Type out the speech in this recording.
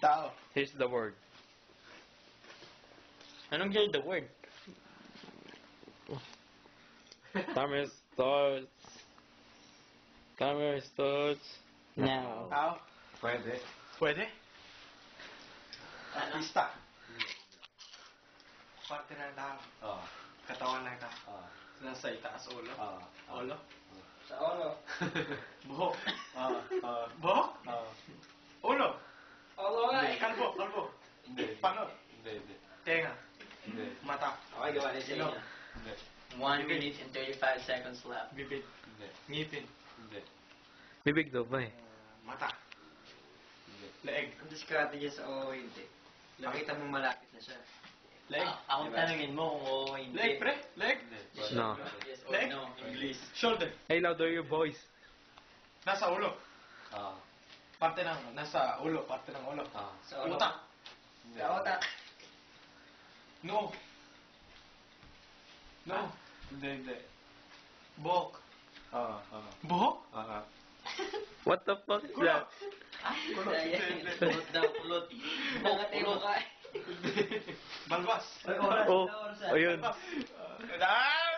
Tao. Here's the word. Anong hear the word? Camera starts. Camera starts. Now. Tao. Pwede. Pwede? Artista. Parte ng tao. Oo. Katawan ng tao. Oo. Nasa itaas ulo. Oo. Ulo. Sa ulo. Buhok. Oo. Oo. Buhok? Oo. Ulo. Ulo nga eh. Kalbo. Kalbo. Hindi. Pano? Hindi. Hindi. Tenga. Hindi. Mata. Okay, gawa na sa inyo. Hindi. 1 minute and 35 seconds left. Bibig. Hindi. Ngipin. Hindi. Bibig daw ba eh? Mata. Hindi. Leeg. Ang diskarte niya sa oo hindi. Pakita mo malapit na siya. Leeg. Akong tanungin mo kung oo hindi. Leeg, pre. Leeg. Hindi. No. Yes or Leg? no, English. Shoulder. Hey, louder your voice. Nasa ulo. Oo. Parte ng, nasa ulo. Parte ng ulo. Oo. Sa ulo. Utak. Hindi. Sa utak. No. No. Ah. Hindi. Hindi. Buhok. Oo. Oo. Buhok? Oo. What the fuck is Kulo. that? Kulot. Ayan. Kulot daw, kulot. Nangatay mo ka. Balbas. Oras. Oh, Oras. ayun. Balbas. Ah!